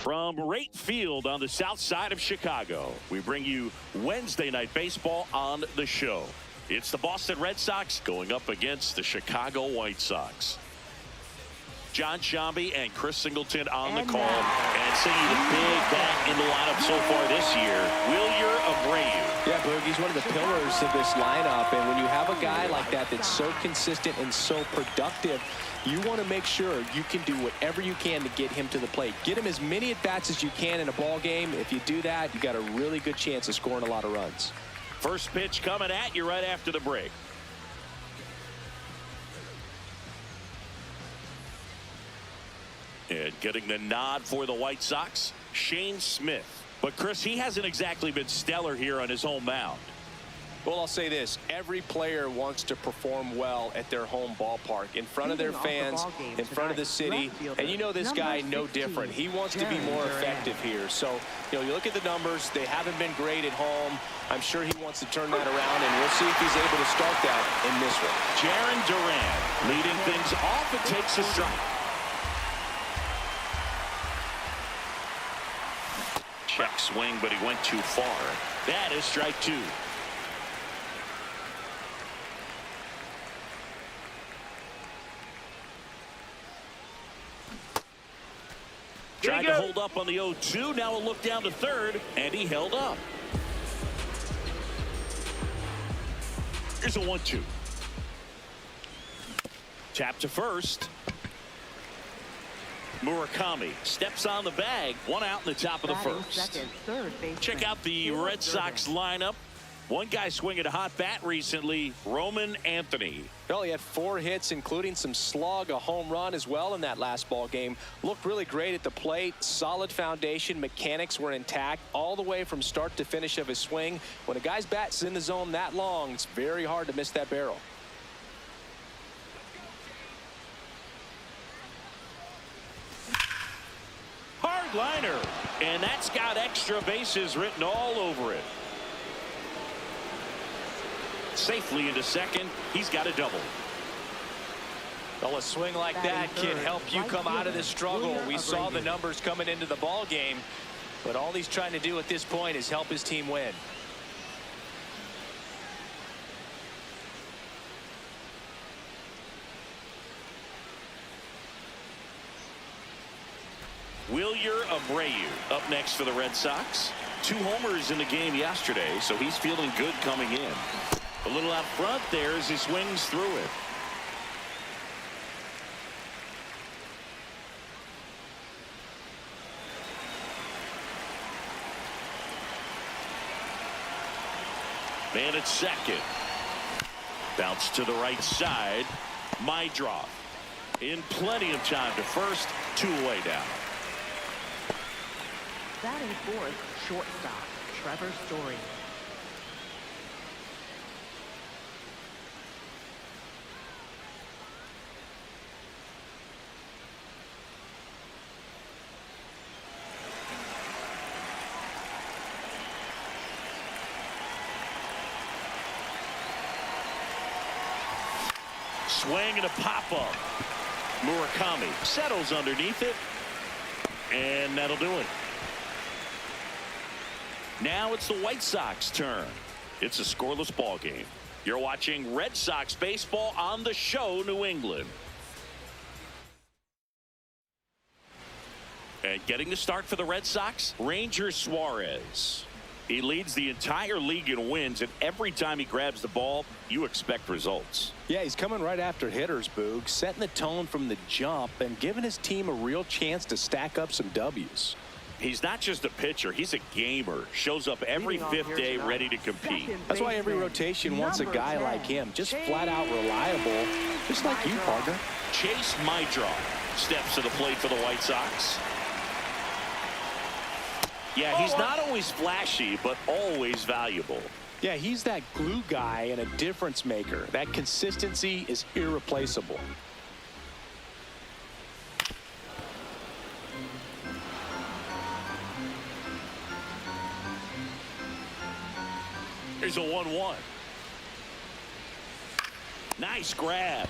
From right field on the south side of Chicago, we bring you Wednesday Night Baseball on the show. It's the Boston Red Sox going up against the Chicago White Sox. John Shambi and Chris Singleton on the call. And seeing the big bat in the lineup so far this year, Wilyer Abreu. Yeah, Boog, he's one of the pillars of this lineup. And when you have a guy like that that's so consistent and so productive, you want to make sure you can do whatever you can to get him to the plate. Get him as many at-bats as you can in a ball game. If you do that, you got a really good chance of scoring a lot of runs. First pitch coming at you right after the break. And getting the nod for the White Sox, Shane Smith. But Chris, he hasn't exactly been stellar here on his home mound. Well, I'll say this. Every player wants to perform well at their home ballpark, in front of their fans, in front of the city. And you know this guy no different. He wants to be more effective here. So, you look at the numbers. They haven't been great at home. I'm sure he wants to turn that around, and we'll see if he's able to start that in this one. Jarren Duran leading things off and takes a strike. Check swing, but he went too far. That is strike two. Tried to hold up on the 0-2. Now a look down to third, and he held up. Here's a 1-2. Tap to first. Murakami steps on the bag. One out in the top of the first. Check out the Red Sox lineup. One guy swinging a hot bat recently, Roman Anthony. Well, he had 4 hits, including some slug, a home run as well in that last ball game. Looked really great at the plate. Solid foundation. Mechanics were intact all the way from start to finish of his swing. When a guy's bat's in the zone that long, it's very hard to miss that barrel. Hard liner, and that's got extra bases written all over it. Safely into second. He's got a double. Well, a swing like that can help you come out of this struggle. We saw the numbers coming into the ball game, but all he's trying to do at this point is help his team win. Wilyer Abreu up next for the Red Sox. 2 homers in the game yesterday, so he's feeling good coming in. A little out front there as he swings through it. Man at second. Bounce to the right side. Mydroff in plenty of time to first. 2 away down. Batting fourth, shortstop, Trevor Story. Swing and a pop-up. Murakami settles underneath it, and that'll do it. Now it's the White Sox turn. It's a scoreless ball game. You're watching Red Sox baseball on the show, New England. And getting the start for the Red Sox, Ranger Suarez. He leads the entire league in wins, and every time he grabs the ball, you expect results. Yeah, he's coming right after hitters, Boog, setting the tone from the jump and giving his team a real chance to stack up some W's. He's not just a pitcher, he's a gamer. Shows up every 5th day ready to compete. That's why every rotation wants a guy like him, just flat out reliable, just like you, partner. Chase Mydroff steps to the plate for the White Sox. Yeah, he's not always flashy, but always valuable. Yeah, he's that glue guy and a difference maker. That consistency is irreplaceable. Here's a 1-1. Nice grab.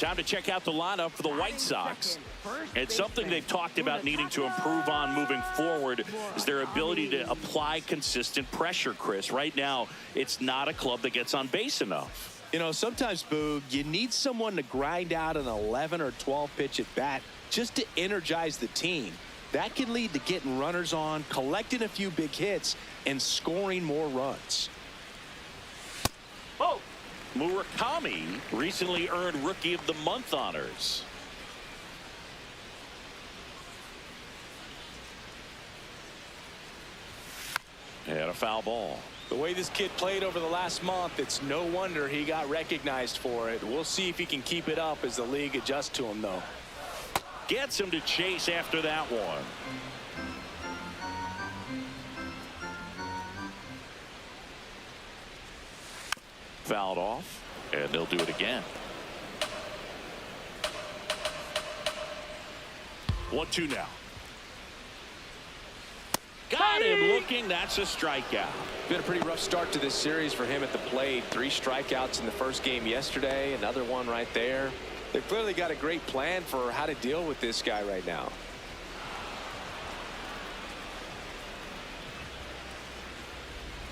Time to check out the lineup for the White Sox. It's something they've talked about needing to improve on moving forward is their ability to apply consistent pressure, Chris. Right now, it's not a club that gets on base enough. You know, sometimes, Boog, you need someone to grind out an 11 or 12 pitch at bat just to energize the team. That can lead to getting runners on, collecting a few big hits, and scoring more runs. Oh! Murakami recently earned Rookie of the Month honors. And a foul ball. The way this kid played over the last month, it's no wonder he got recognized for it. We'll see if he can keep it up as the league adjusts to him, though. Gets him to chase after that one. Fouled off, and they'll do it again. 1-2 now. Got him looking. That's a strikeout. Been a pretty rough start to this series for him at the plate. 3 strikeouts in the first game yesterday. Another one right there. They've clearly got a great plan for how to deal with this guy right now.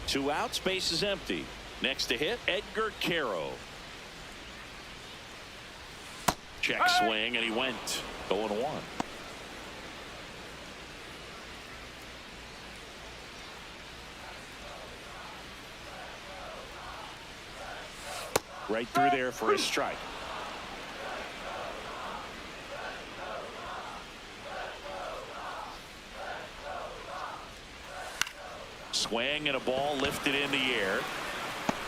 Two outs, base is empty. Next to hit, Edgar Caro. Check swing, and he went 0-1. Right through there for a strike. Swing and a ball lifted in the air.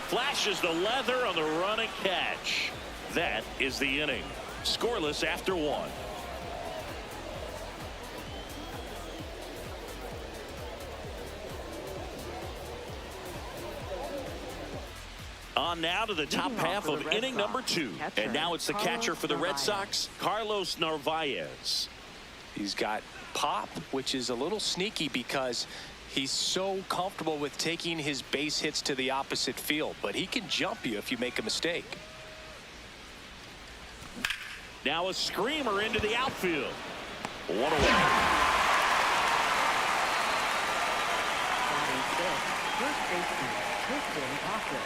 Flashes the leather on the run and catch. That is the inning. Scoreless after 1. On now to the top half of inning number 2. And now it's the catcher for the Red Sox, Carlos Narvaez. He's got pop, which is a little sneaky because he's so comfortable with taking his base hits to the opposite field, but he can jump you if you make a mistake. Now a screamer into the outfield. What a win. First baseman, Tristan Thompson.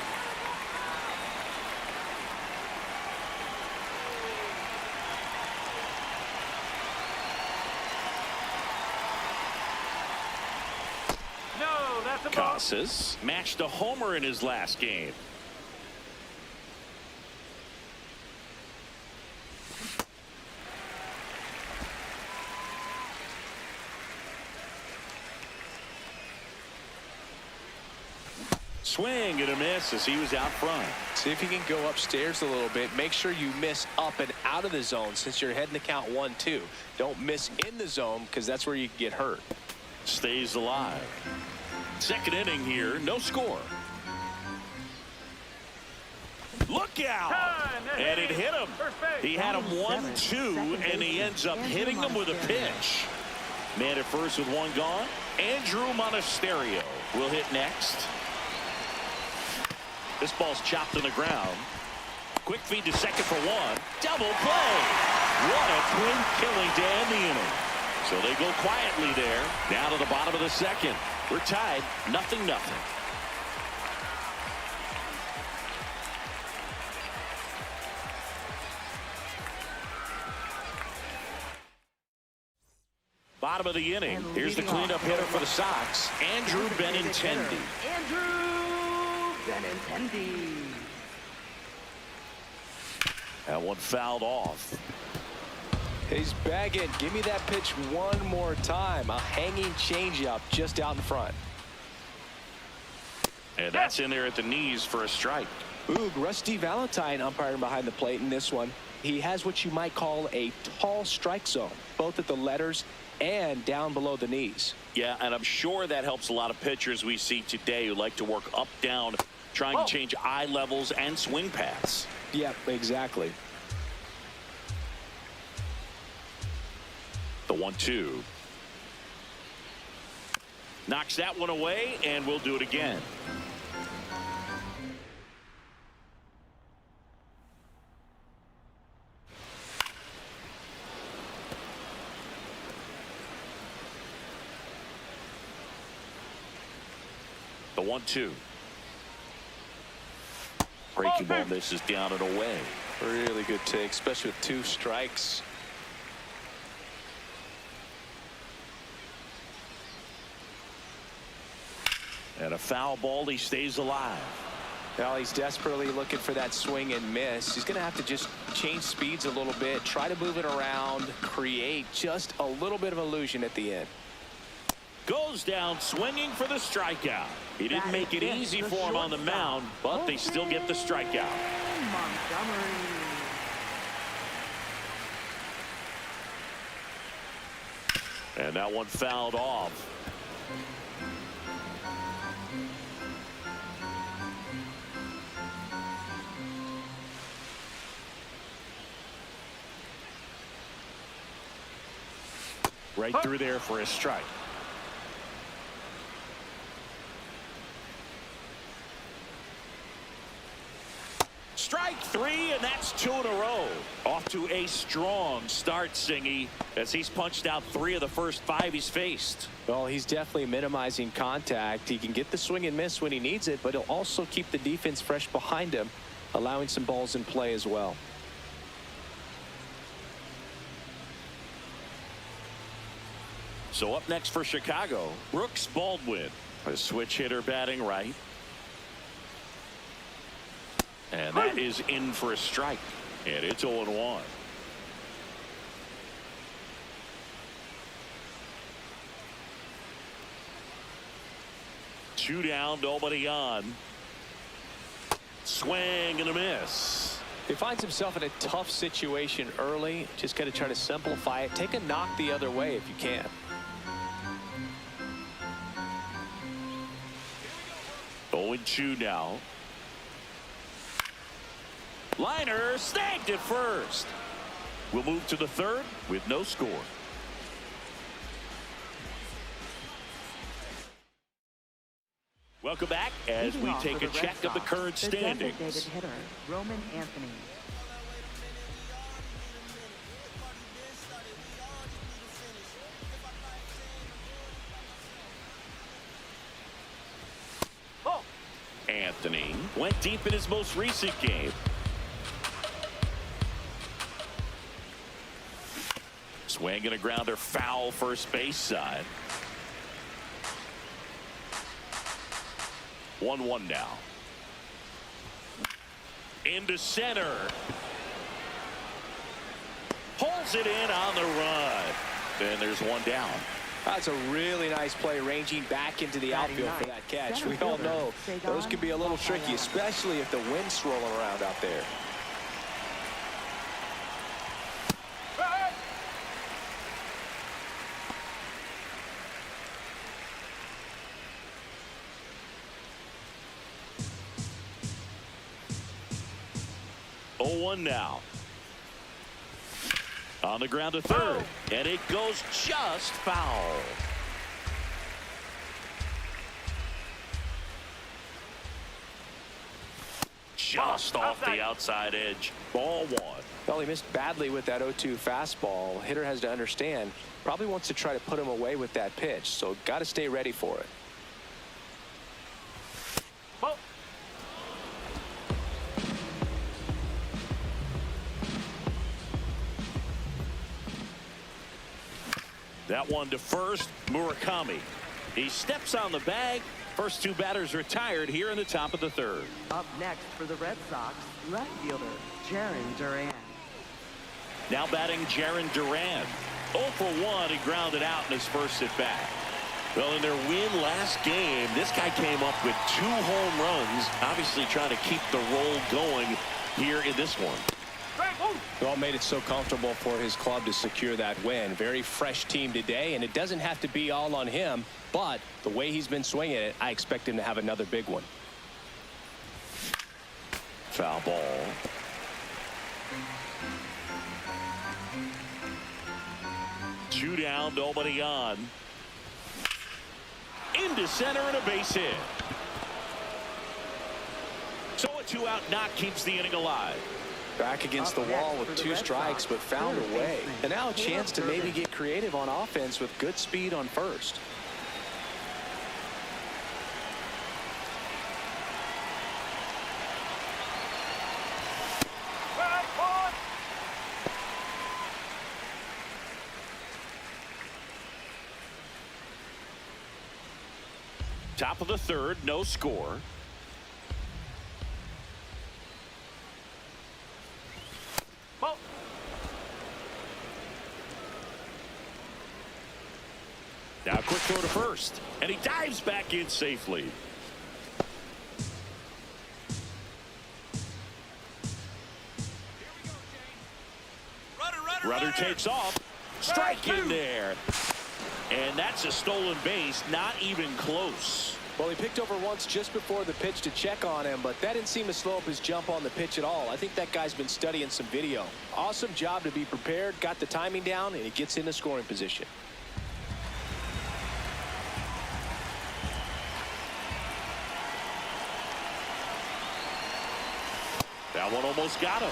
Casas matched a homer in his last game. Swing and a miss as he was out front. See if you can go upstairs a little bit. Make sure you miss up and out of the zone since you're heading to count 1-2. Don't miss in the zone because that's where you can get hurt. Stays alive. Second inning here, no score. Look out! And it hit him. He had him 1-2, and he ends up hitting him with a pitch. Man at first with 1 gone. Andrew Monasterio will hit next. This ball's chopped on the ground. Quick feed to second for 1. Double play. What a twin killing to end the inning. So they go quietly there. Down to the bottom of the second. We're tied 0-0. Bottom of the inning. Here's the cleanup hitter for the Sox, Andrew Benintendi. Andrew Benintendi. That one fouled off. He's bagging. Give me that pitch one more time. A hanging changeup just out in front. And that's in there at the knees for a strike. Ooh, Rusty Valentine umpiring behind the plate in this one. He has what you might call a tall strike zone, both at the letters and down below the knees. Yeah, and I'm sure that helps a lot of pitchers we see today who like to work up, down, trying to change eye levels and swing paths. Yeah, exactly. The 1-2. Knocks that one away, and we'll do it again. 1-2. Breaking ball misses down and away. Really good take, especially with 2 strikes. And a foul ball. He stays alive. Now he's desperately looking for that swing and miss. He's going to have to just change speeds a little bit, try to move it around, create just a little bit of illusion at the end. Goes down swinging for the strikeout. He didn't make it easy for him on the mound, but they still get the strikeout. Montgomery. And that one fouled off. Right through there for a strike. Strike 3, and that's 2 in a row. Off to a strong start, Singy, as he's punched out 3 of the first 5 he's faced. Well, he's definitely minimizing contact. He can get the swing and miss when he needs it, but he'll also keep the defense fresh behind him, allowing some balls in play as well. So up next for Chicago, Brooks Baldwin, a switch hitter batting right. And that is in for a strike. And it's 0-1. Two down, nobody on. Swing and a miss. He finds himself in a tough situation early. Just got to try to simplify it. Take a knock the other way if you can. 0-2 now. Liner snagged at first. We'll move to the 3rd with no score. Welcome back as we take a check of the current standings. Designated hitter, Roman Anthony. Anthony went deep in his most recent game. Swing and a grounder foul first base side. 1-1 now. Into center. Pulls it in on the run. Then there's one down. That's a really nice play, ranging back into the outfield for that catch. We all know those can be a little tricky, especially if the wind's rolling around out there. Now on the ground to 3rd, and it goes just foul. Just off the outside edge. Ball 1. Well, he missed badly with that 0-2 fastball. Hitter has to understand, probably wants to try to put him away with that pitch, so got to stay ready for it. That one to first, Murakami. He steps on the bag. First 2 batters retired here in the top of the 3rd. Up next for the Red Sox, left fielder, Jarren Duran. Now batting Jarren Duran. 0 for 1. He grounded out in his first at bat. Well, in their win last game, this guy came up with 2 home runs, obviously trying to keep the roll going here in this one. Well, made it so comfortable for his club to secure that win. Very fresh team today, and it doesn't have to be all on him, but the way he's been swinging it, I expect him to have another big one. Foul ball. Two down, nobody on. Into center and a base hit. So a 2-out knock keeps the inning alive. Back against the wall with 2 strikes, but found a way. And now a chance to maybe get creative on offense with good speed on first. Top of the third, no score. Oh. Now quick throw to first, and he dives back in safely. Runner takes off. Strike in there. And that's a stolen base, not even close. Well, he picked over once just before the pitch to check on him, but that didn't seem to slow up his jump on the pitch at all. I think that guy's been studying some video. Awesome job to be prepared, got the timing down, and he gets in the scoring position. That one almost got him.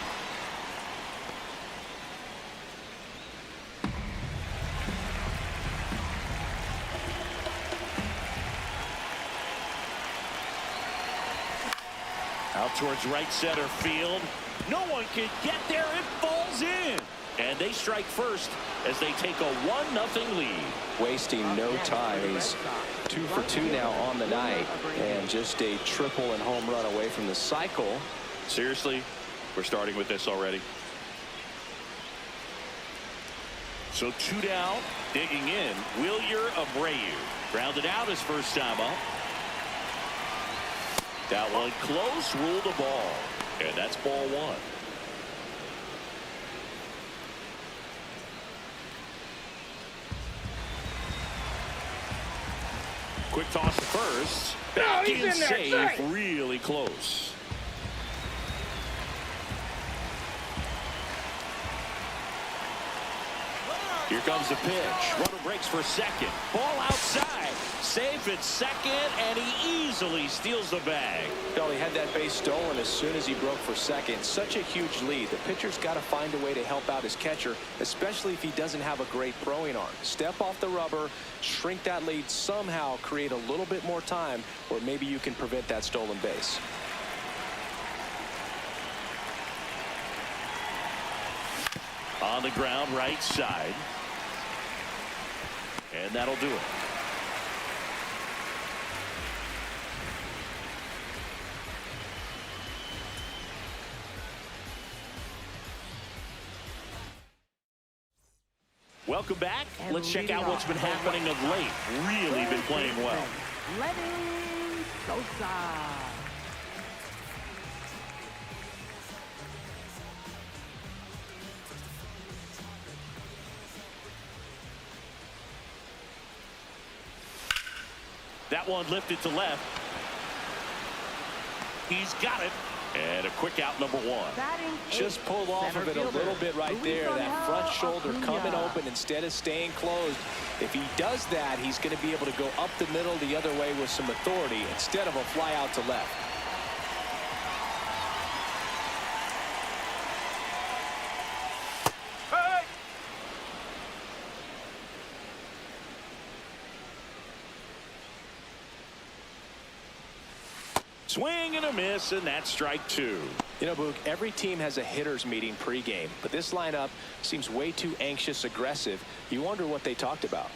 Out towards right center field. No one can get there. It falls in. And they strike first as they take a 1-0 lead. Wasting no time. He's 2 for 2 now on the night. And just a triple and home run away from the cycle. Seriously, we're starting with this already. So 2 down, digging in. Wilyer Abreu grounded out his first time up. That one close, ruled a ball. And that's ball 1. Quick toss to first. Back in safe, really close. Here comes the pitch. Runner breaks for second. Ball outside. Safe at second, and he easily steals the bag. No, he had that base stolen as soon as he broke for second. Such a huge lead. The pitcher's got to find a way to help out his catcher, especially if he doesn't have a great throwing arm. Step off the rubber, shrink that lead, somehow create a little bit more time where maybe you can prevent that stolen base. On the ground, right side. And that'll do it. Welcome back. Let's check out what's been happening of late. Really been playing well. Lenny Sosa. That one lifted to left. He's got it. And a quick out, number 1. Just pulled off of it a little bit right there. That front shoulder coming open instead of staying closed. If he does that, he's going to be able to go up the middle the other way with some authority instead of a fly out to left. Swing and a miss, and that's strike 2. You know, Boog, every team has a hitters meeting pregame, but this lineup seems way too anxious, aggressive. You wonder what they talked about.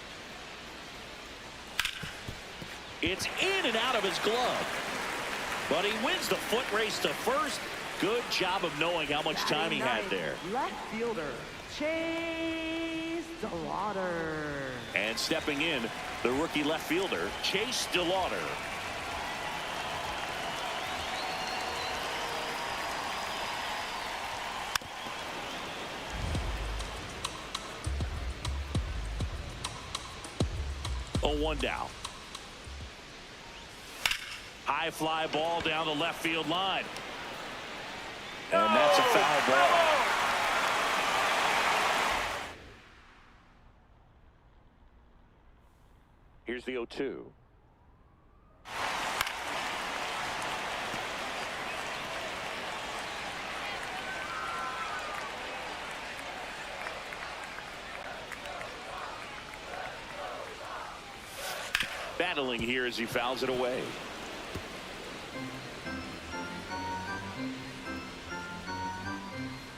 It's in and out of his glove. But he wins the foot race to first. Good job of knowing how much time he had there. Left fielder, Chase DeLauder. And stepping in, the rookie left fielder, Chase DeLauder. Oh, 1 down. High fly ball down the left field line. And that's a foul ball. Here's the 0-2. Battling here as he fouls it away.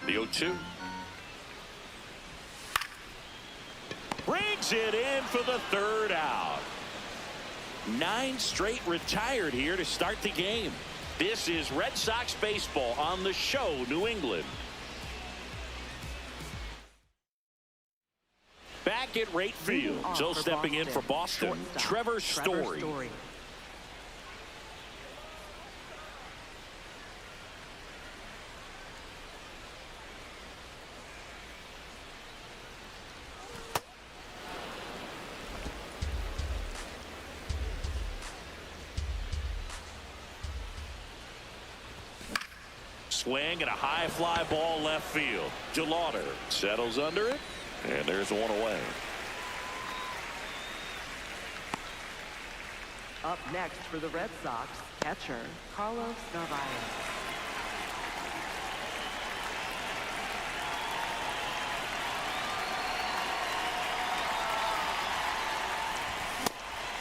The 0-2. Brings it in for the 3rd out. 9 straight retired here to start the game. This is Red Sox baseball on the show, New England. Back at right field, so stepping in for Boston, Trevor Story. Swing and a high fly ball left field. DeLauder settles under it, and there's one away. Up next for the Red Sox, catcher Carlos Narvaez.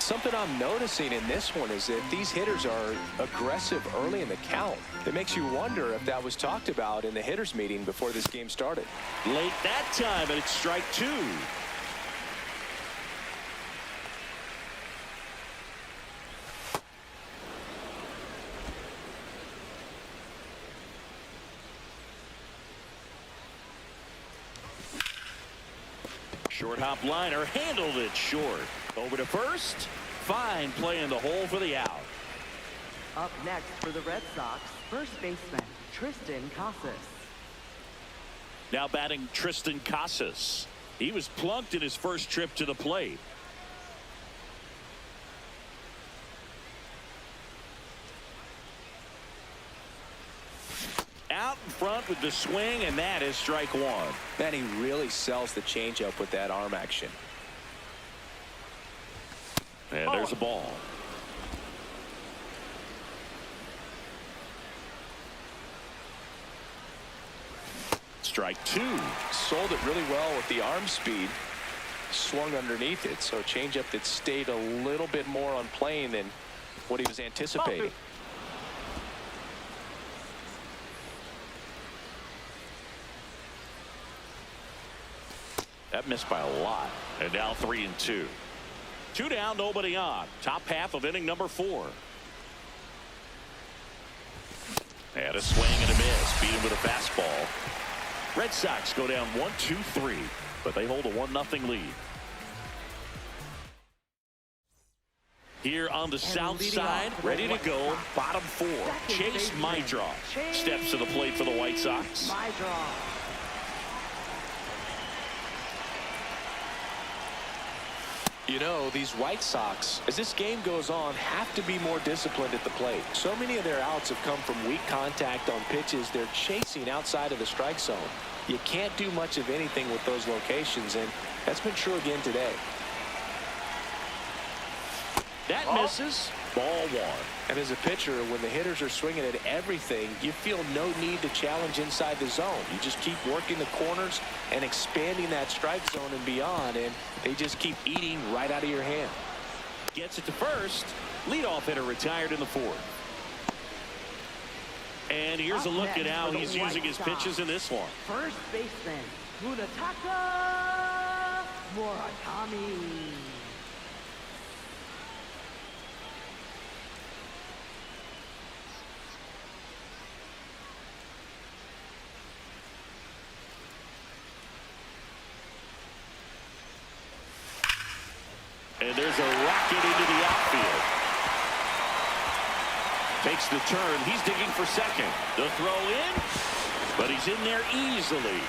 Something I'm noticing in this one is that these hitters are aggressive early in the count. It makes you wonder if that was talked about in the hitters meeting before this game started. Late that time, and it's strike 2. Short hop liner handled it short. Over to first. Fine play in the hole for the out. Up next for the Red Sox, first baseman Tristan Casas. Now batting Tristan Casas. He was plunked in his first trip to the plate. Out in front with the swing, and that is strike 1. Man, he really sells the changeup with that arm action. And there's a ball. Strike 2. Sold it really well with the arm speed. Swung underneath it, so changeup that stayed a little bit more on plane than what he was anticipating. That missed by a lot. And now 3-2. 2 down, nobody on. Top half of inning number 4. And a swing and a miss. Beat him with a fastball. Red Sox go down 1-2-3, but they hold a 1-0 lead. Here on the south side, ready to go, bottom 4. Chase Mydroff steps to the plate for the White Sox. You know, these White Sox, as this game goes on, have to be more disciplined at the plate. So many of their outs have come from weak contact on pitches they're chasing outside of the strike zone. You can't do much of anything with those locations, and that's been true again today. That misses. Ball 1. And as a pitcher, when the hitters are swinging at everything, you feel no need to challenge inside the zone. You just keep working the corners and expanding that strike zone and beyond, and they just keep eating right out of your hand. Gets it to first. Leadoff hitter retired in the 4th. And here's a look at how he's using his pitches in this one. First baseman Munetaka Murakami. And there's a rocket into the outfield. Takes the turn. He's digging for second. The throw in, but he's in there easily.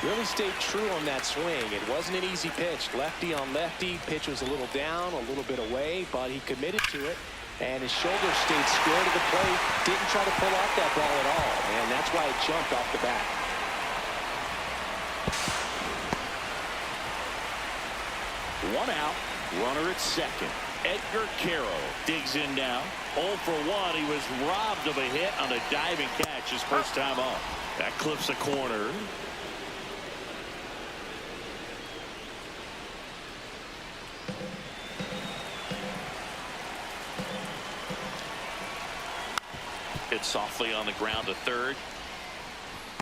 Really stayed true on that swing. It wasn't an easy pitch. Lefty on lefty. Pitch was a little down, a little bit away, but he committed to it. And his shoulder stayed square to the plate. Didn't try to pull off that ball at all. And that's why it jumped off the bat. One out. Runner at second. Edgar Carroll digs in now. 0 for 1. He was robbed of a hit on a diving catch his first time up. That clips a corner. Hit softly on the ground to third.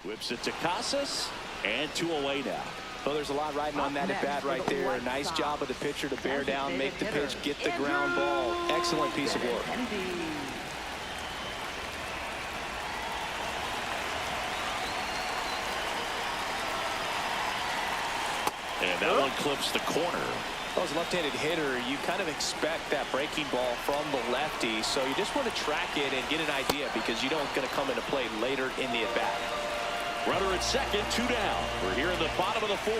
Whips it to Casas. And 2 away now. Well, there's a lot riding on that at bat right there. Nice job of the pitcher to bear down, make the pitch, get the ground ball. Excellent piece of work. And that one clips the corner. Well, as a left-handed hitter, you kind of expect that breaking ball from the lefty, so you just want to track it and get an idea because you know it's going to come into play later in the at-bat. Runner at second, 2 down. We're here in the bottom of the 4th.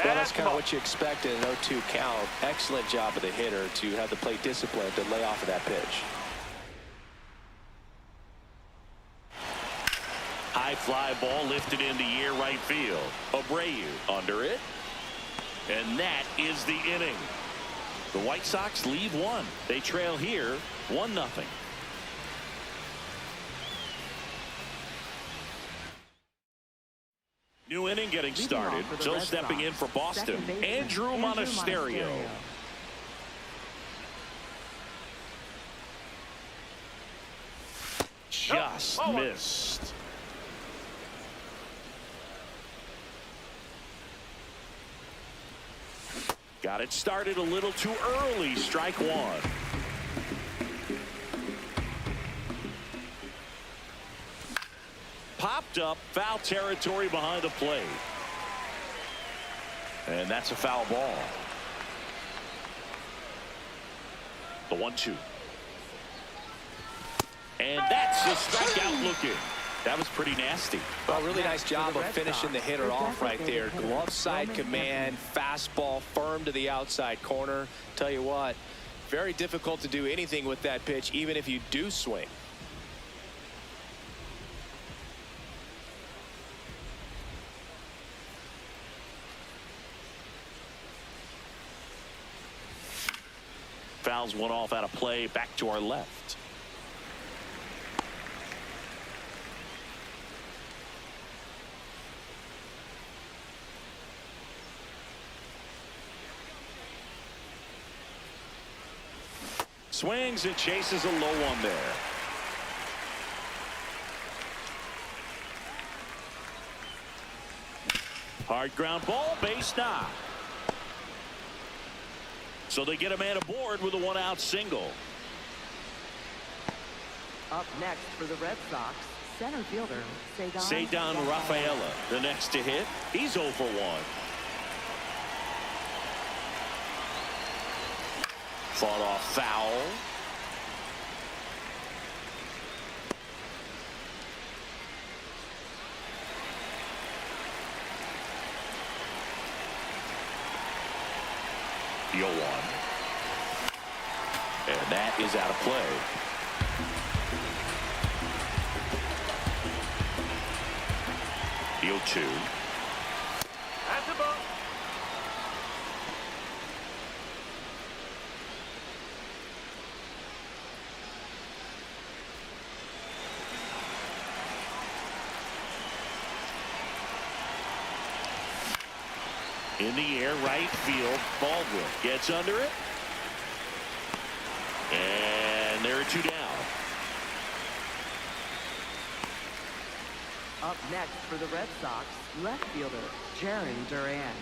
Well, that's kind of what you expect in an 0-2 count. Excellent job of the hitter to have the plate discipline to lay off of that pitch. High fly ball lifted in the air right field. Abreu under it. And that is the inning. The White Sox lead 1. They trail here 1-0. New inning getting started. So stepping in for Boston, Andrew Monasterio. Just missed. Got it started a little too early. Strike 1. Popped up, foul territory behind the plate. And that's a foul ball. The 1-2. And that's a strikeout looking. That was pretty nasty. Well, really nice job of finishing the hitter off right there. Glove side command, fastball firm to the outside corner. Tell you what, very difficult to do anything with that pitch, even if you do swing. Fouls one off out of play, back to our left. Swings and chases a low one there. Hard ground ball, base knock. So they get a man aboard with a 1-out single. Up next for the Red Sox, center fielder Cedar Rafaela, the next to hit. He's 0 for 1. Fought off foul. The 0-1. And that is out of play. The 0-2. That's a ball. In the air, right field. Baldwin gets under it. And there are 2 down. Up next for the Red Sox, left fielder Jaron Duran.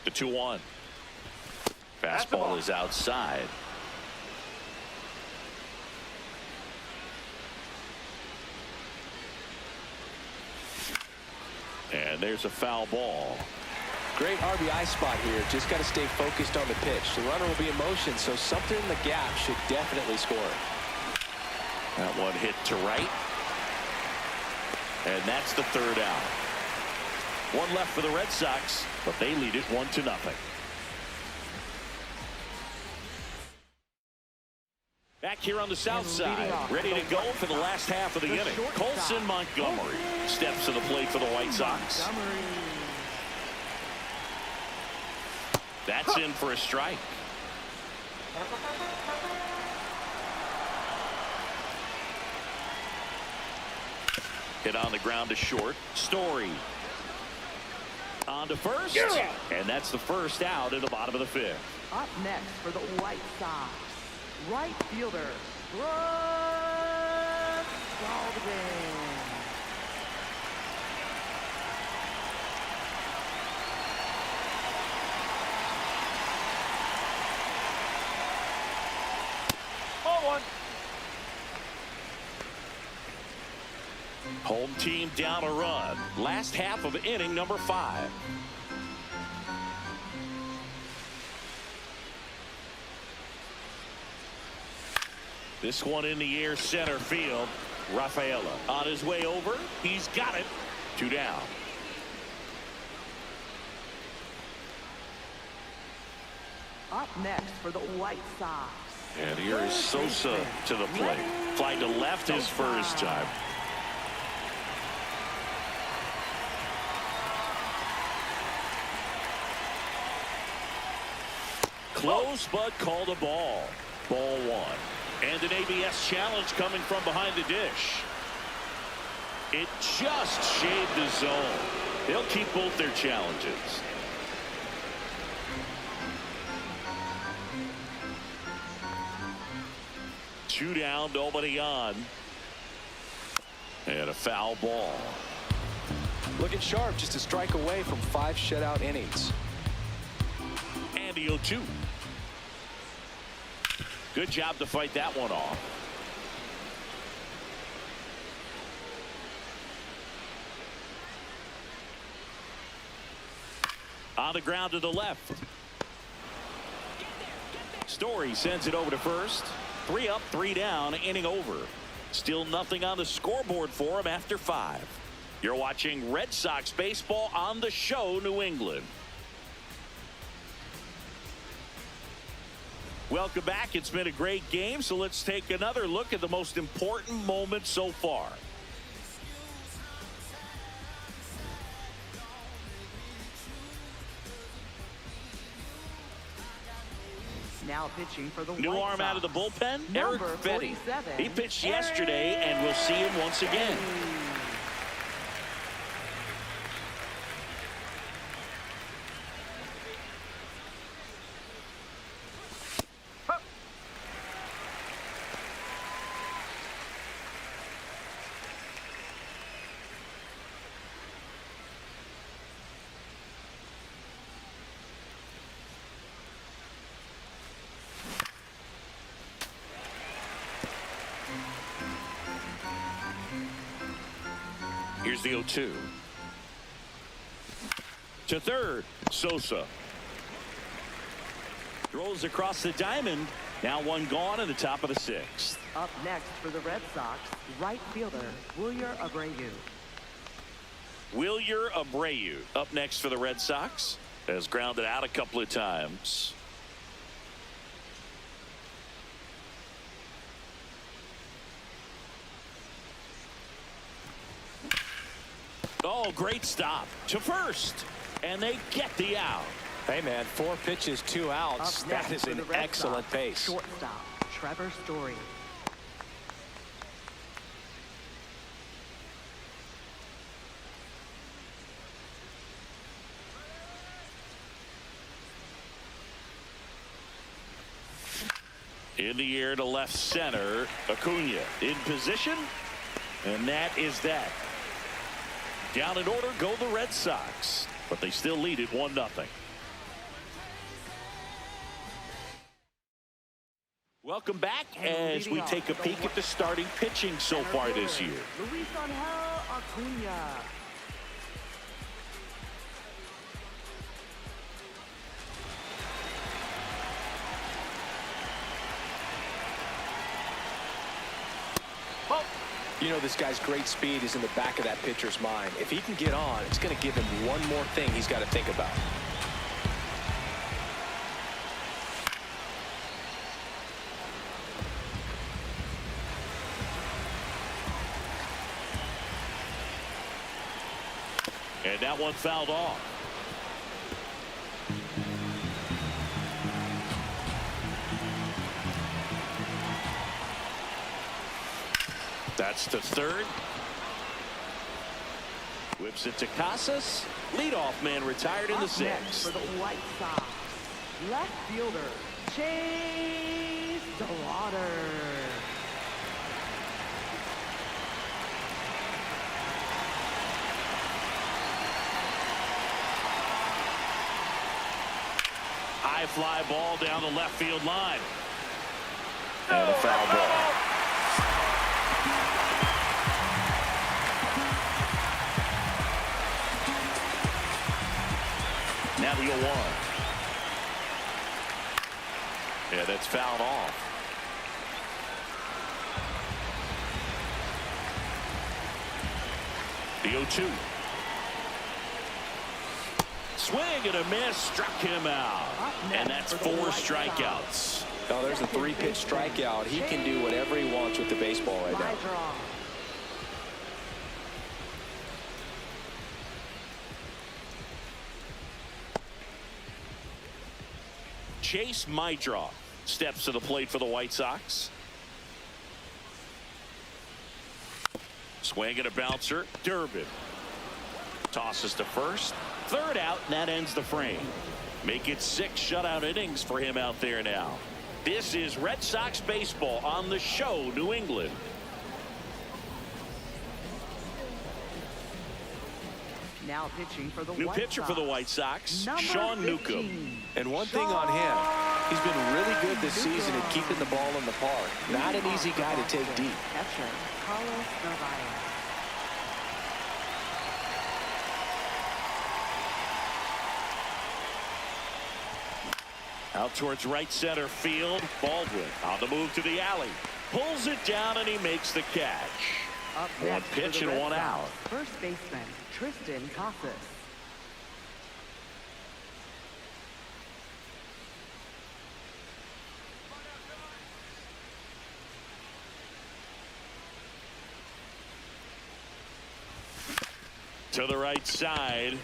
The 2-1. Fastball is outside. And there's a foul ball. Great RBI spot here. Just got to stay focused on the pitch. The runner will be in motion, so something in the gap should definitely score. That one hit to right. And that's the 3rd out. 1 left for the Red Sox, but they lead it 1-0. Back here on the south side, ready to go for the last half of the inning. Colson Montgomery steps to the plate for the White Sox. That's in for a strike. Hit on the ground to short. Story on to first. And that's the first out in the bottom of the fifth. Up next for the White Sox, right fielder, Brooks Baldwin. Home team down a run. Last half of inning number 5. This one in the air, center field. Rafaela on his way over. He's got it. 2 down. Up next for the White Sox. And here is Sosa to the plate. Fly to left his first time. Close, but called a ball. Ball 1. And an ABS challenge coming from behind the dish. It just shaved the zone. They'll keep both their challenges. Two down, nobody on. And a foul ball. Looking sharp, just a strike away from 5 shutout innings. And the 0-2. Good job to fight that one off. On the ground to the left. Story sends it over to first. 3 up, 3 down, inning over. Still nothing on the scoreboard for him after 5. You're watching Red Sox baseball on the show, New England. Welcome back. It's been a great game, so let's take another look at the most important moment so far. Now pitching for the New White arm Sox. out of the bullpen, Number Eric Fetty. 47, He pitched yesterday, and we'll see him once again. Here's the 0-2. To third, Sosa. Throws across the diamond. Now one gone in the top of the 6th. Up next for the Red Sox, right fielder, Wilyer Abreu. Wilyer Abreu up next for the Red Sox. Has grounded out a couple of times. Oh, great stop to first. And they get the out. Hey, man, 4 pitches, 2 outs. That is an excellent pace. Shortstop, Trevor Story. In the air to left center, Acuna in position. And that is that. Down in order go the Red Sox, but they still lead it 1-0. Welcome back as we take a peek at the starting pitching so far this year. Luis Angel Acuna. You know, this guy's great speed is in the back of that pitcher's mind. If he can get on, it's going to give him one more thing he's got to think about. And that one fouled off. That's to third. Whips it to Casas. Leadoff man retired in the sixth. For the White Sox, left fielder Chase Delauder. High fly ball down the left field line. And a foul ball. Now the 0-1. Yeah, that's fouled off. The 0-2. Swing and a miss, struck him out. And that's 4 strikeouts. Oh, there's a 3-pitch strikeout. He can do whatever he wants with the baseball right now. Chase Mydroff steps to the plate for the White Sox. Swing and a bouncer. Durbin tosses to first. Third out, and that ends the frame. Make it 6 shutout innings for him out there now. This is Red Sox baseball on the show, New England. Now pitching for the New White pitcher Sox. for the White Sox, Number Sean 15. Newcomb. And one thing on him, he's been really good this season at keeping the ball in the park. Not an easy guy to take deep. Catcher Carlos Narvaez. Out towards right center field. Baldwin on the move to the alley. Pulls it down and he makes the catch. Up One next for pitch the and Red one Sox, out. First baseman Tristan Casas. To the right side.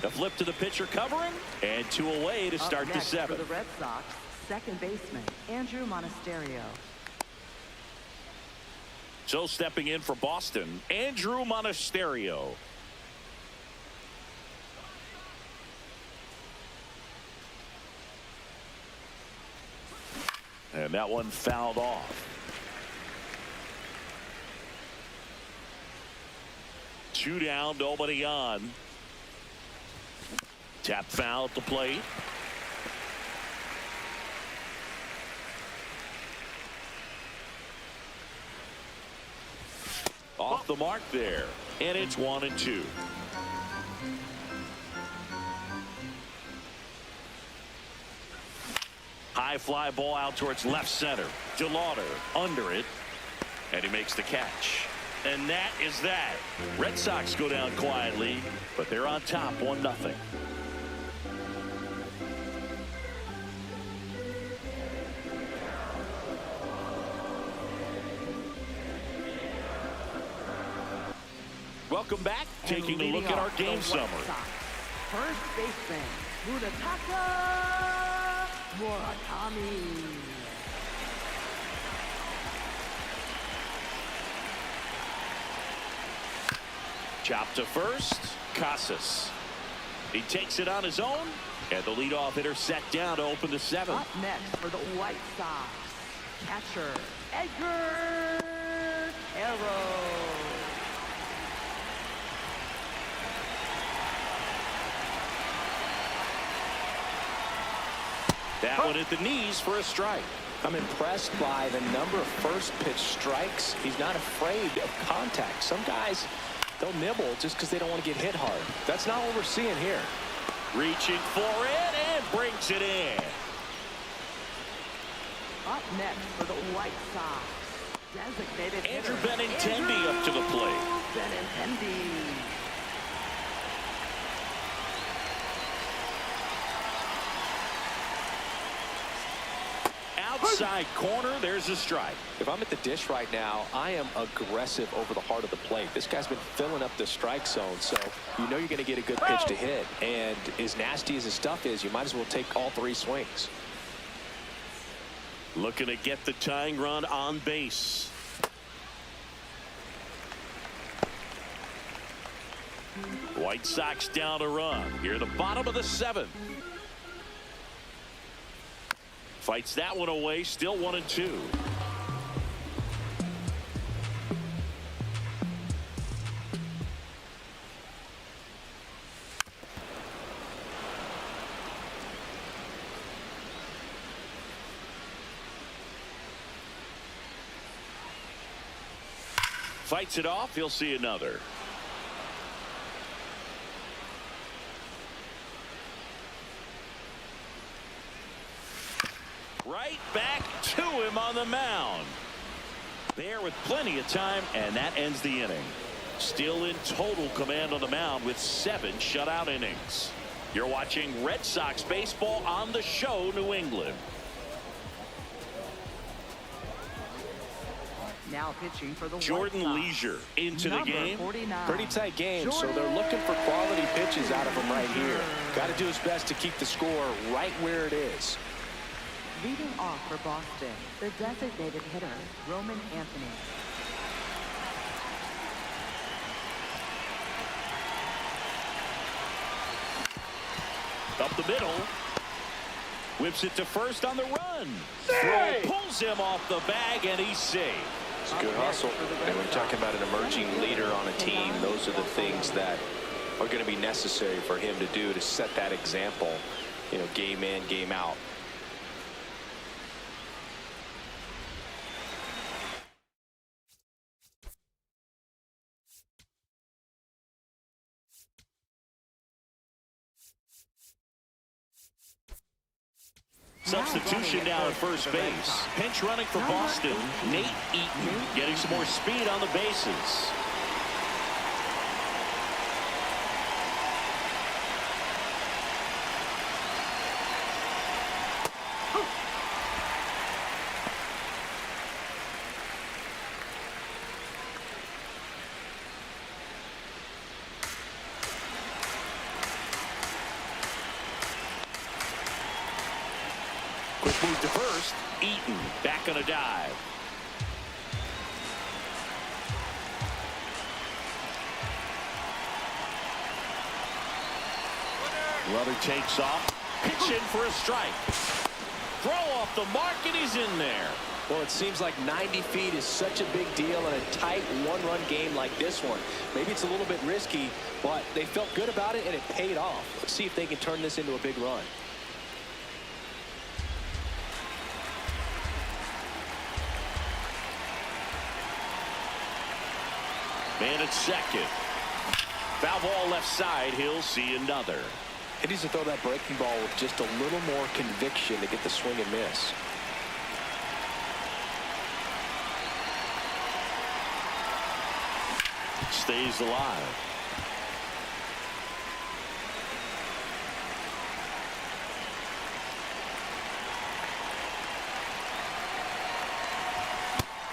The flip to the pitcher covering. And 2 away to start the 7th. For the Red Sox, second baseman Andrew Monasterio. So stepping in for Boston, Andrew Monasterio. And that one fouled off. 2 down, nobody on. Tap foul at the plate. Off the mark there. And it's 1-2. High fly ball out towards left center. Delauder under it. And he makes the catch. And that is that. Red Sox go down quietly, but they're on top 1-0. Welcome back. Taking a look at our game summary. First baseman Munetaka Murakami. Chop to first. Casas. He takes it on his own. And the leadoff hitter set down to open the 7th. Up next for the White Sox, catcher Edgar Quero. That one at the knees for a strike. I'm impressed by the number of first pitch strikes. He's not afraid of contact. Some guys, they'll nibble just because they don't want to get hit hard. That's not what we're seeing here. Reaching for it and brings it in. Up next for the White Sox, designated Andrew hitter, Benintendi up to the plate. Benintendi. outside corner. There's a strike. If I'm at the dish right now, I am aggressive over the heart of the plate. This guy's been filling up the strike zone, so you know you're going to get a good pitch to hit. And as nasty as his stuff is, you might as well take all 3 swings. Looking to get the tying run on base. White Sox down a run. Here at the bottom of the 7th. Fights that one away. Still 1-2. Fights it off. He'll see another. Right back to him on the mound. There with plenty of time, and that ends the inning. Still in total command on the mound with 7 shutout innings. You're watching Red Sox baseball on the show, New England. Now pitching for the Jordan White Sox. Leisure into Number the game. 49. Pretty tight game, so they're looking for quality pitches out of him right here. Got to do his best to keep the score right where it is. Leading off for Boston, the designated hitter, Roman Anthony. Up the middle. Whips it to first on the run. Throw pulls him off the bag, and he's safe. It's a good hustle. And when you're talking about an emerging leader on a team, those are the things that are going to be necessary for him to do to set that example, you know, game in, game out. Substitution down at first base. Pinch running for Boston. Nate Eaton getting some more speed on the bases. Quick move to first. Eaton back on a dive. Runner takes off. Pitch in for a strike. Throw off the mark, and he's in there. Well, it seems like 90 feet is such a big deal in a tight one-run game like this one. Maybe it's a little bit risky, but they felt good about it, and it paid off. Let's see if they can turn this into a big run. Man at second. Foul ball left side. He'll see another. He needs to throw that breaking ball with just a little more conviction to get the swing and miss. Stays alive.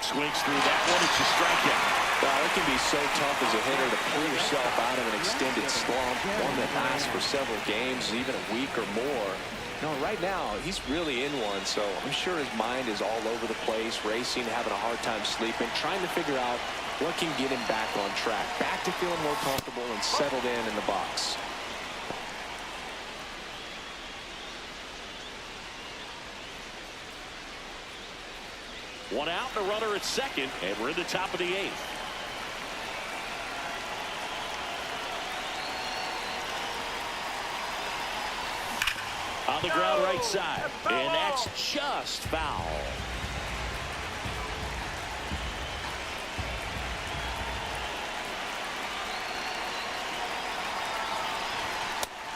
Swings through that one. It's a strikeout. Well, it can be so tough as a hitter to pull yourself out of an extended slump, one that lasts for several games, even a week or more. No, right now, he's really in one, so I'm sure his mind is all over the place, racing, having a hard time sleeping, trying to figure out what can get him back on track, back to feeling more comfortable and settled in the box. One out and a runner at second, and we're in the top of the 8th. On the ground right side, and that's just foul.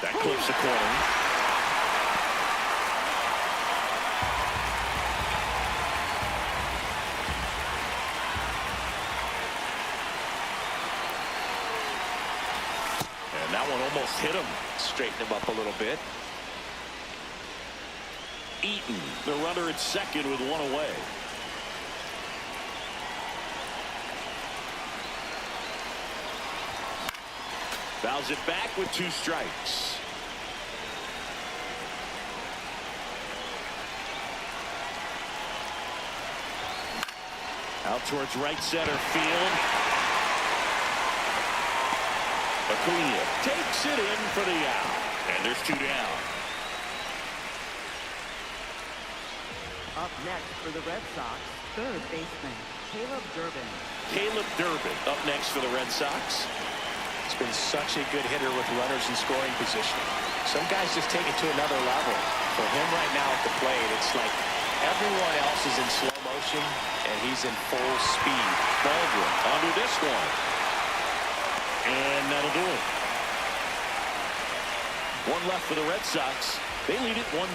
That clips the corner. And that one almost hit him. Straighten him up a little bit. Eaton, the runner at second with one away. Fouls it back with 2 strikes. Out towards right center field. Acuna takes it in for the out. And there's 2 down. Up next for the Red Sox, third baseman, Caleb Durbin. Caleb Durbin up next for the Red Sox. He's been such a good hitter with runners in scoring position. Some guys just take it to another level. For him right now at the plate, it's like everyone else is in slow motion, and he's in full speed. Baldwin under this one. And that'll do it. 1 left for the Red Sox. They lead it 1-0.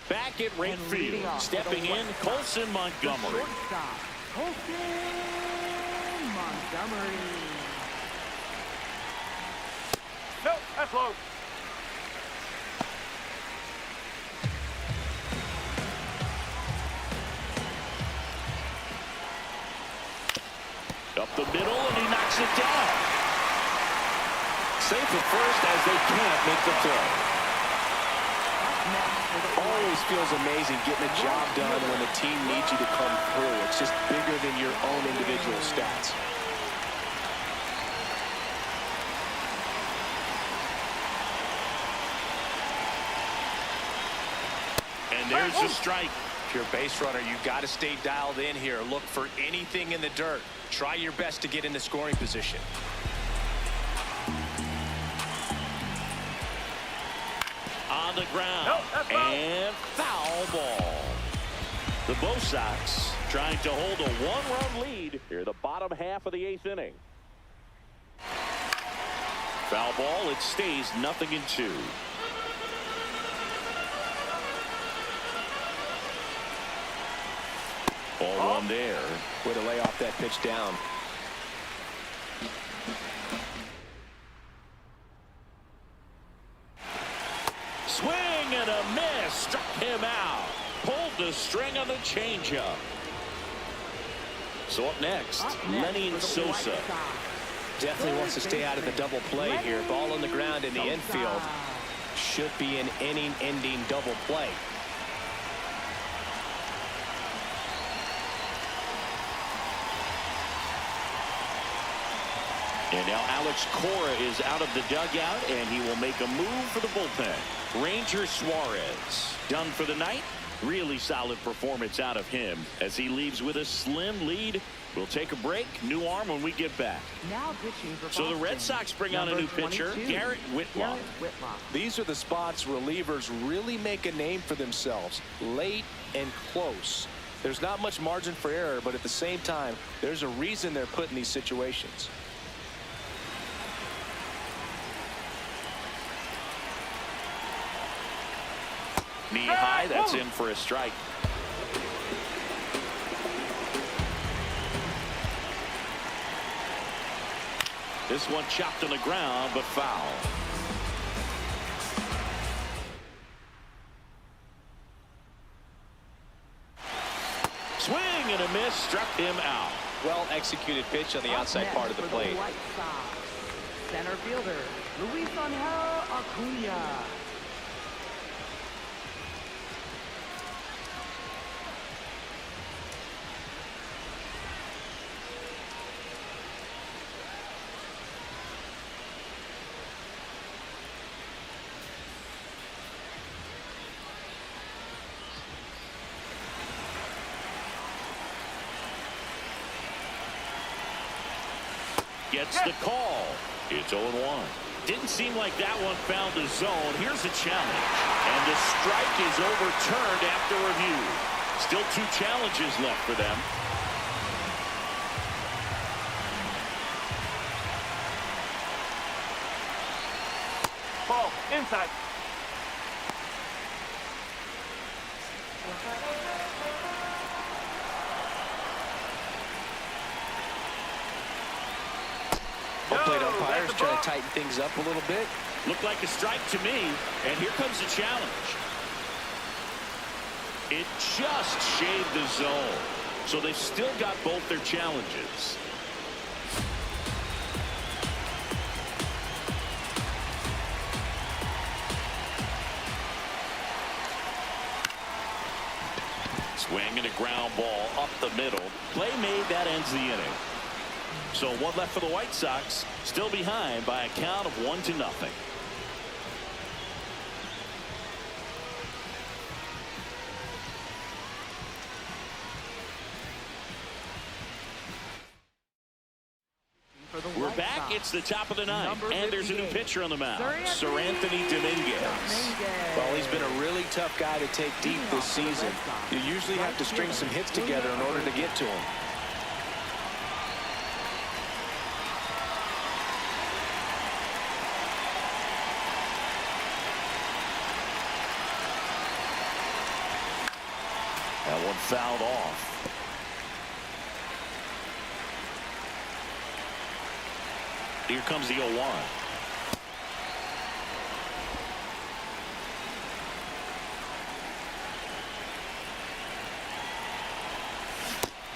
Back at right field, stepping in, Colson Montgomery. Colson Montgomery. No, that's low. Up the middle, and he knocks it down. Safe at first as they can't make the throw. Always feels amazing getting a job done when the team needs you to come through. It's just bigger than your own individual stats. And there's the strike. If you're a base runner, you've got to stay dialed in here. Look for anything in the dirt. Try your best to get into scoring position. On the ground. And foul ball. The Bo Sox trying to hold a 1-run lead here in the bottom half of the 8th inning. Foul ball. It stays 0-2. Ball 1 there. Way to lay off that pitch down. Swing and a miss. Struck him out. Pulled the string on the changeup. So up next, Lenny and Sosa. Definitely wants to stay out of the double play here. Ball on the ground in the infield. Should be an inning-ending double play. And now Alex Cora is out of the dugout, and he will make a move for the bullpen. Ranger Suarez done for the night. Really solid performance out of him as he leaves with a slim lead. We'll take a break. New arm when we get back. Now pitching for So the Boston, Red Sox bring on a new pitcher, Garrett Whitlock. These are the spots relievers really make a name for themselves. Late and close. There's not much margin for error, but at the same time, there's a reason they're put in these situations. Knee high, that's in for a strike. This one chopped on the ground, but foul. Swing and a miss, struck him out. Well executed pitch on the outside part of the plate. Center fielder, Luis Angel Acuna. Gets the call. It's 0-1. Didn't seem like that one found the zone. Here's a challenge. And the strike is overturned after review. Still 2 challenges left for them. Ball inside. Home plate umpires trying to to tighten things up a little bit. Looked like a strike to me, and here comes the challenge. It just shaved the zone, so they've still got both their challenges. Swing and a ground ball up the middle. Play made, that ends the inning. So one left for the White Sox, still behind by a count of 1-0. We're back. It's the top of the ninth, and there's a new pitcher on the mound, Seranthony Dominguez. Well, he's been a really tough guy to take deep this season. You usually have to string some hits together in order to get to him. That one fouled off. Here comes the 0-1.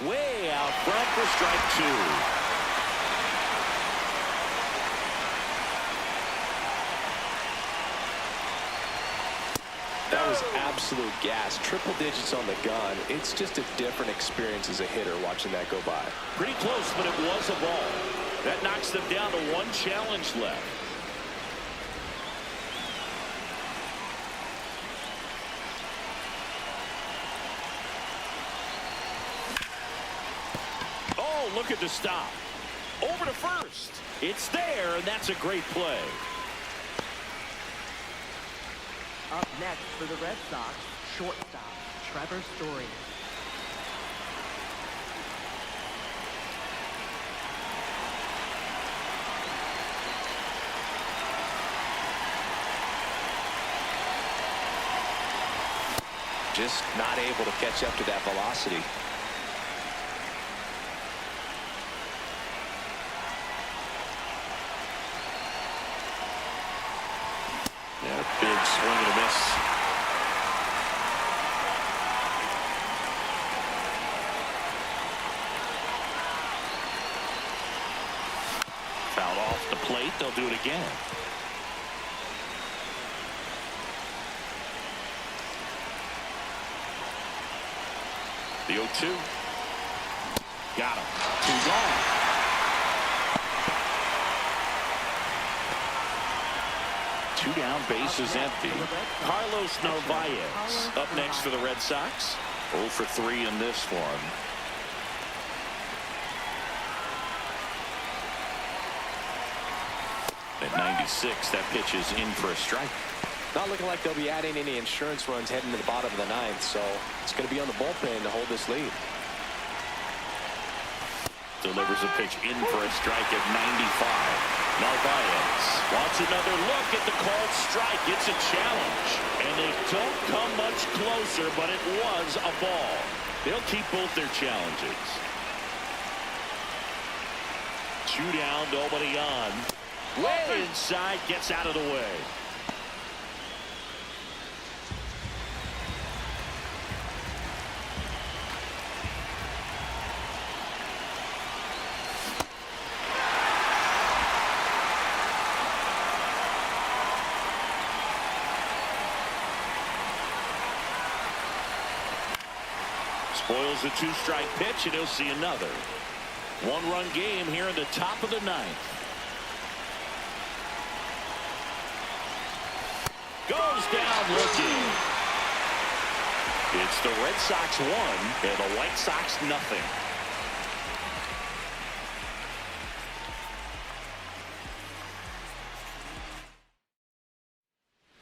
Way out front for strike 2. That was absolute gas. Triple digits on the gun. It's just a different experience as a hitter watching that go by. Pretty close, but it was a ball. That knocks them down to one challenge left. Oh, look at the stop. Over to first. It's there, and that's a great play. Up next for the Red Sox, shortstop, Trevor Story. Just not able to catch up to that velocity. Yeah, big swing and a miss. Fouled off the plate. They'll do it again. The 0-2. Got him. 2 gone. Two down, bases empty. Carlos Narvaez up next for the Red Sox. 0 for 3 in this one. At 96, that pitch is in for a strike. Not looking like they'll be adding any insurance runs heading to the bottom of the ninth, so it's going to be on the bullpen to hold this lead. Delivers a pitch in for a strike at 95. Narvaez wants another look at the called strike. It's a challenge, and they don't come much closer, but it was a ball. They'll keep both their challenges. 2 down, nobody on. Way inside, gets out of the way. Spoils the 2-strike pitch, and he'll see another. 1-run game here in the top of the ninth. Goes down looking. It's the Red Sox 1 and the White Sox nothing.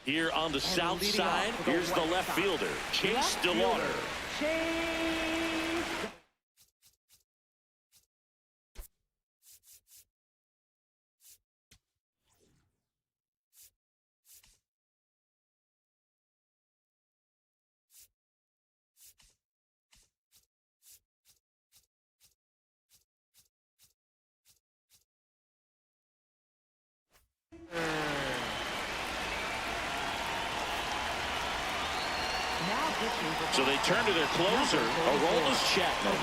Here on the south side, here's the left fielder, Chase DeLauder. So they turn to their closer, Aroldis Chapman.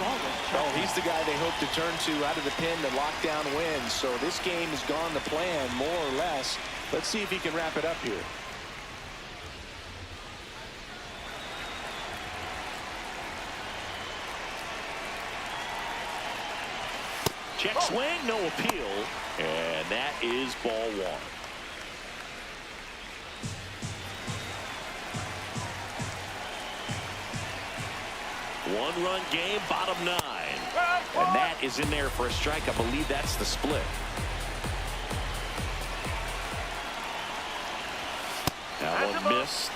Oh, he's the guy they hope to turn to out of the pen to lock down wins. So this game has gone to plan, more or less. Let's see if he can wrap it up here. Check swing, no appeal, and that is ball one. One-run game, bottom 9. And that is in there for a strike. I believe that's the split. That one missed.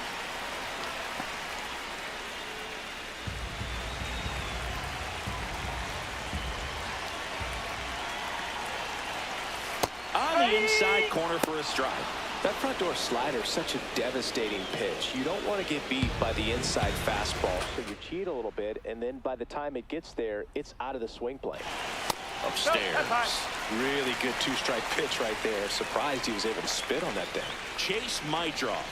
On the inside corner for a strike. That front door slider is such a devastating pitch. You don't want to get beat by the inside fastball. So you cheat a little bit, and then by the time it gets there, it's out of the swing plane. Upstairs. Really good two-strike pitch right there. Surprised he was able to spit on that thing. Chase Mydroff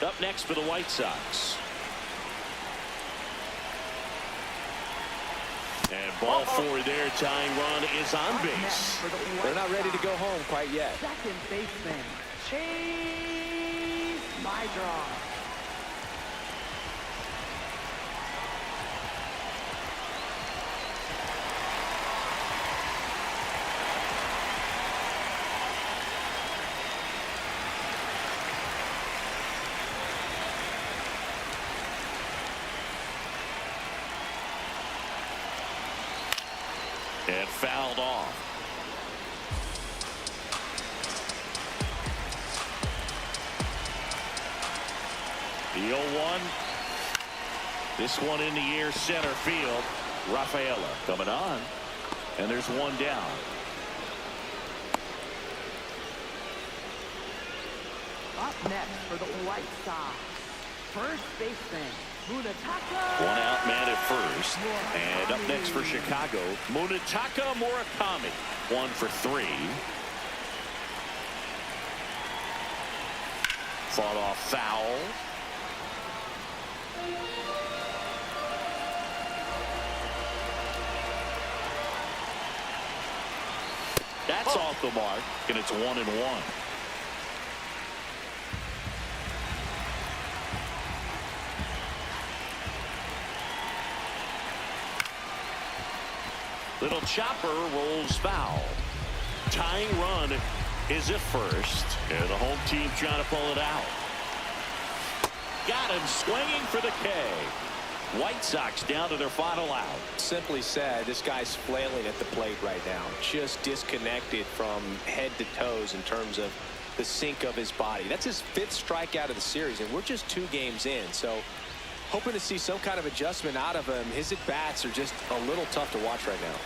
up next for the White Sox. And ball 4 there. Tying run is on base. They're not ready to go home quite yet. Second baseman, Chase Mydroff. And fouled off. The 0-1. This one in the air, center field. Rafaela coming on. And there's one down. Up next for the White Sox, first baseman, Munetaka. One out man at first. And up next for Chicago, Munetaka Murakami. 1 for 3. Fought off foul. That's off the mark, and it's 1-1. Little chopper rolls foul. Tying run is at first, and the home team trying to pull it out. Got him swinging for the K. White Sox down to their final out. Simply said, this guy's flailing at the plate right now. Just disconnected from head to toes in terms of the sink of his body. That's his 5th strikeout of the series, and we're just 2 games in. So hoping to see some kind of adjustment out of him. His at-bats are just a little tough to watch right now.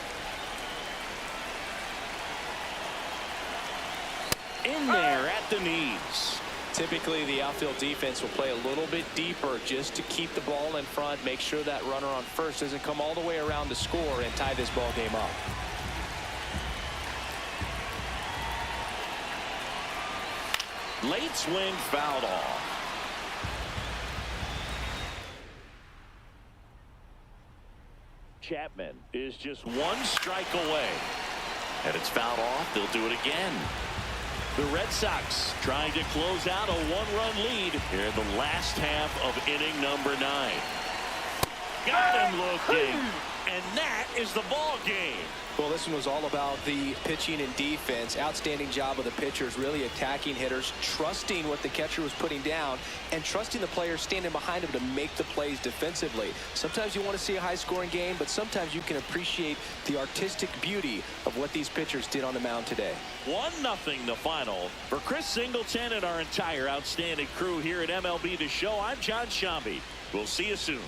In there at the knees. Typically, the outfield defense will play a little bit deeper just to keep the ball in front, make sure that runner on first doesn't come all the way around to score and tie this ball game up. Late swing fouled off. Chapman is just 1 strike away. And it's fouled off. They'll do it again. The Red Sox trying to close out a 1-run lead here in the last half of inning number 9. Got him looking. And that is the ball game. Well, this one was all about the pitching and defense. Outstanding job of the pitchers, really attacking hitters, trusting what the catcher was putting down, and trusting the players standing behind him to make the plays defensively. Sometimes you want to see a high-scoring game, but sometimes you can appreciate the artistic beauty of what these pitchers did on the mound today. 1-0 the final. For Chris Singleton and our entire outstanding crew here at MLB The Show, I'm John Shambi. We'll see you soon.